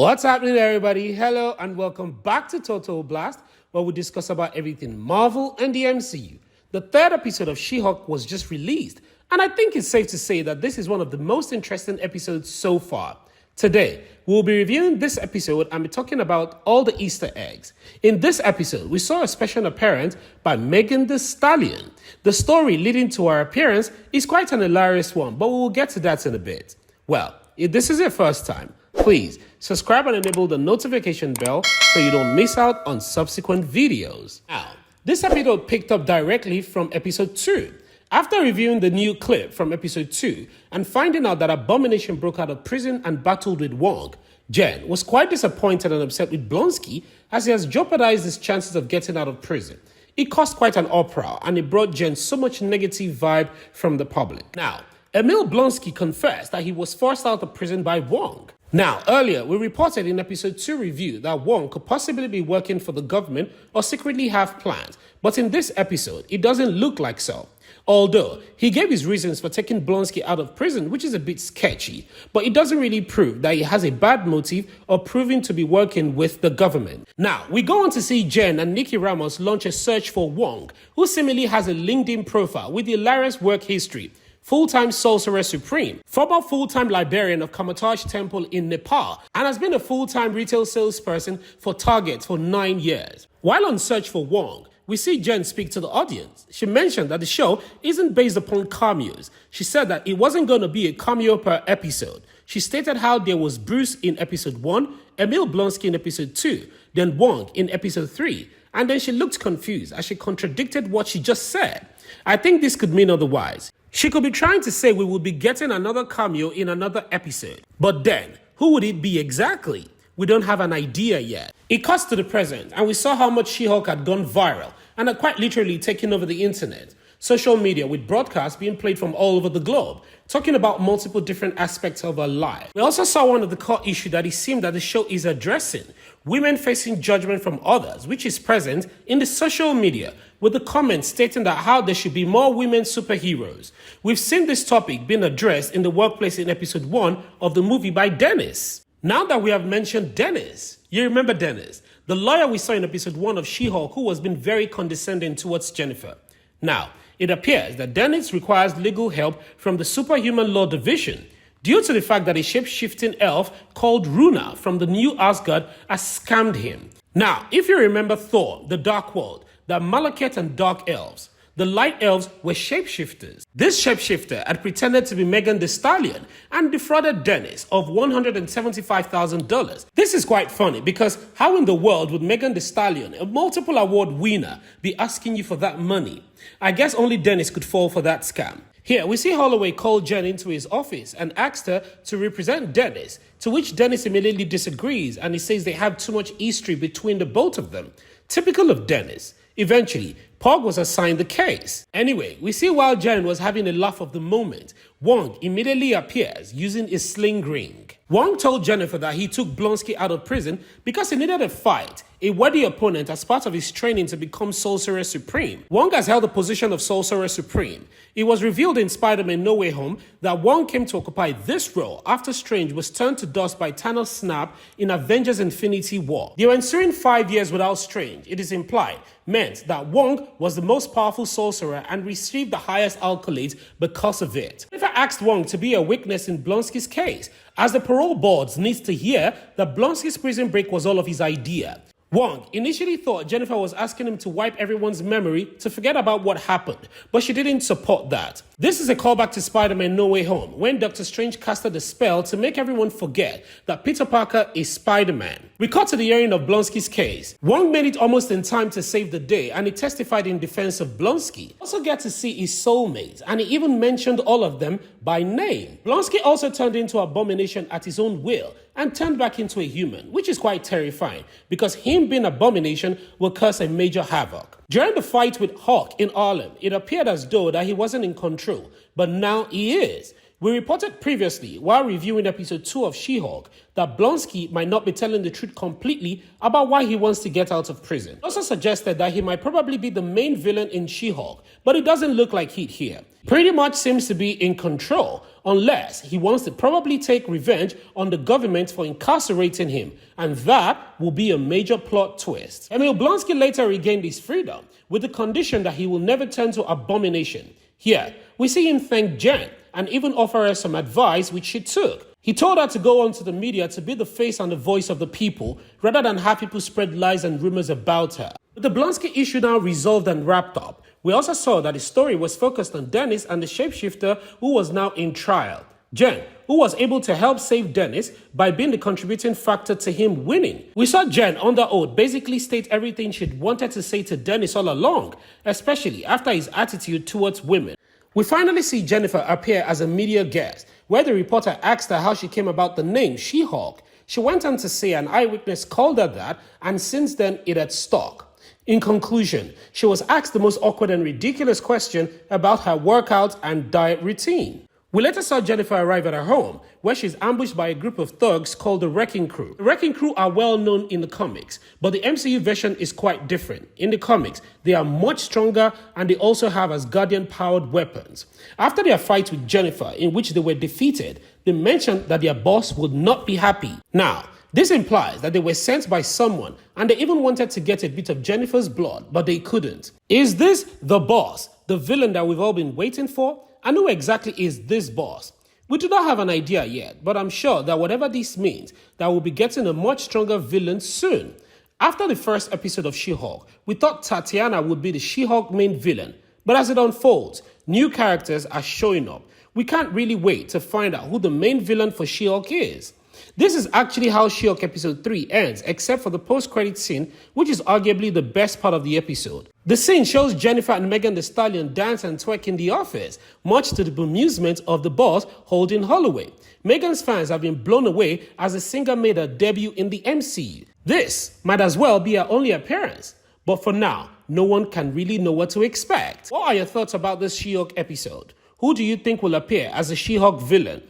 What's happening, everybody? Hello and welcome back to Total Blast, where we discuss about everything Marvel and the MCU. The third episode of She-Hulk was just released, and I think it's safe to say that this is one of the most interesting episodes so far. Today, we'll be reviewing this episode and be talking about all the Easter eggs. In this episode, we saw a special appearance by Megan Thee Stallion. The story leading to her appearance is quite an hilarious one, but we will get to that in a bit. Well, if this is your first time, please subscribe and enable the notification bell so you don't miss out on subsequent videos. Now, this episode picked up directly from episode 2. After reviewing the new clip from episode 2 and finding out that Abomination broke out of prison and battled with Wong, Jen was quite disappointed and upset with Blonsky as he has jeopardized his chances of getting out of prison. It caused quite an uproar and it brought Jen so much negative vibe from the public. Now, Emil Blonsky confessed that he was forced out of prison by Wong. Now, earlier, we reported in episode 2 review that Wong could possibly be working for the government or secretly have plans, but in this episode, it doesn't look like so. Although, he gave his reasons for taking Blonsky out of prison, which is a bit sketchy, but it doesn't really prove that he has a bad motive or proving to be working with the government. Now, we go on to see Jen and Nikki Ramos launch a search for Wong, who seemingly has a LinkedIn profile with hilarious work history. Full-time Sorcerer Supreme, former full-time librarian of Kamataj Temple in Nepal, and has been a full-time retail salesperson for Target for 9 years. While on search for Wong, we see Jen speak to the audience. She mentioned that the show isn't based upon cameos. She said that it wasn't going to be a cameo per episode. She stated how there was Bruce in episode 1, Emil Blonsky in episode 2, then Wong in episode 3, and then she looked confused as she contradicted what she just said. I think this could mean otherwise. She could be trying to say we will be getting another cameo in another episode. But then, who would it be exactly? We don't have an idea yet. It cuts to the present, and we saw how much She-Hulk had gone viral and had quite literally taken over the internet. Social media with broadcasts being played from all over the globe, talking about multiple different aspects of her life. We also saw one of the core issues that it seemed that the show is addressing, women facing judgment from others, which is present in the social media, with the comments stating that how there should be more women superheroes. We've seen this topic being addressed in the workplace in episode 1 of the movie by Dennis. Now that we have mentioned Dennis, you remember Dennis, the lawyer we saw in episode 1 of She-Hulk who has been very condescending towards Jennifer. Now, it appears that Dennis requires legal help from the Superhuman Law Division due to the fact that a shape-shifting elf called Runa from the new Asgard has scammed him. Now, if you remember Thor, the Dark World, the Malekith and Dark Elves, the Light Elves were shapeshifters. This shapeshifter had pretended to be Megan Thee Stallion and defrauded Dennis of $175,000. This is quite funny because how in the world would Megan Thee Stallion, a multiple award winner, be asking you for that money? I guess only Dennis could fall for that scam. Here, we see Holloway call Jen into his office and asked her to represent Dennis, to which Dennis immediately disagrees and he says they have too much history between the both of them. Typical of Dennis. Eventually, Pog was assigned the case. Anyway, we see while Jen was having a laugh of the moment, Wong immediately appears using a sling ring. Wong told Jennifer that he took Blonsky out of prison because he needed a fight, a worthy opponent as part of his training to become Sorcerer Supreme. Wong has held the position of Sorcerer Supreme. It was revealed in Spider-Man No Way Home that Wong came to occupy this role after Strange was turned to dust by Thanos' snap in Avengers Infinity War. The ensuing 5 years without Strange, it is implied, meant that Wong was the most powerful sorcerer and received the highest accolades because of it. Jennifer asked Wong to be a witness in Blonsky's case, as the parole boards needs to hear that Blonsky's prison break was all of his idea. Wong initially thought Jennifer was asking him to wipe everyone's memory to forget about what happened, but she didn't support that. This is a callback to Spider-Man No Way Home, when Dr. Strange casted a spell to make everyone forget that Peter Parker is Spider-Man. We cut to the hearing of Blonsky's case. Wong made it almost in time to save the day, and he testified in defense of Blonsky. Also get to see his soulmates, and he even mentioned all of them by name. Blonsky also turned into Abomination at his own will, and turned back into a human, which is quite terrifying because him being Abomination will cause a major havoc. During the fight with Hawk in Harlem, it appeared as though that he wasn't in control, but now he is. We reported previously, while reviewing episode 2 of She-Hulk, that Blonsky might not be telling the truth completely about why he wants to get out of prison. He also suggested that he might probably be the main villain in She-Hulk, but it doesn't look like he'd here. Pretty much seems to be in control, unless he wants to probably take revenge on the government for incarcerating him, and that will be a major plot twist. Emil Blonsky later regained his freedom, with the condition that he will never turn to Abomination. Here, we see him thank Jen, and even offer her some advice, which she took. He told her to go onto the media to be the face and the voice of the people, rather than have people spread lies and rumors about her. With the Blonsky issue now resolved and wrapped up, we also saw that the story was focused on Dennis and the shapeshifter who was now in trial. Jen, who was able to help save Dennis by being the contributing factor to him winning. We saw Jen under oath basically state everything she'd wanted to say to Dennis all along, especially after his attitude towards women. We finally see Jennifer appear as a media guest, where the reporter asked her how she came about the name She-Hulk. She went on to say an eyewitness called her that, and since then it had stuck. In conclusion, she was asked the most awkward and ridiculous question about her workout and diet routine. We later saw Jennifer arrive at her home, where she's ambushed by a group of thugs called the Wrecking Crew. The Wrecking Crew are well known in the comics, but the MCU version is quite different. In the comics, they are much stronger and they also have Asgardian-powered weapons. After their fight with Jennifer, in which they were defeated, they mentioned that their boss would not be happy. Now, this implies that they were sent by someone and they even wanted to get a bit of Jennifer's blood, but they couldn't. Is this the boss, the villain that we've all been waiting for? And who exactly is this boss? We do not have an idea yet, but I'm sure that whatever this means, that we'll be getting a much stronger villain soon. After the first episode of She-Hulk, we thought Tatiana would be the She-Hulk main villain, but as it unfolds, new characters are showing up. We can't really wait to find out who the main villain for She-Hulk is. This is actually how She-Hulk episode 3 ends, except for the post-credit scene, which is arguably the best part of the episode. The scene shows Jennifer and Megan Thee Stallion dance and twerk in the office, much to the bemusement of the boss holding Holloway. Megan's fans have been blown away as the singer made her debut in the MCU. This might as well be her only appearance, but for now, no one can really know what to expect. What are your thoughts about this She-Hulk episode? Who do you think will appear as a She-Hulk villain?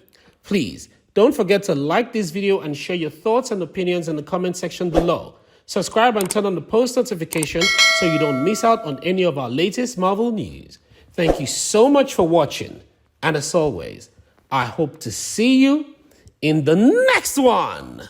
Please, don't forget to like this video and share your thoughts and opinions in the comment section below. Subscribe and turn on the post notification so you don't miss out on any of our latest Marvel news. Thank you so much for watching. And as always, I hope to see you in the next one.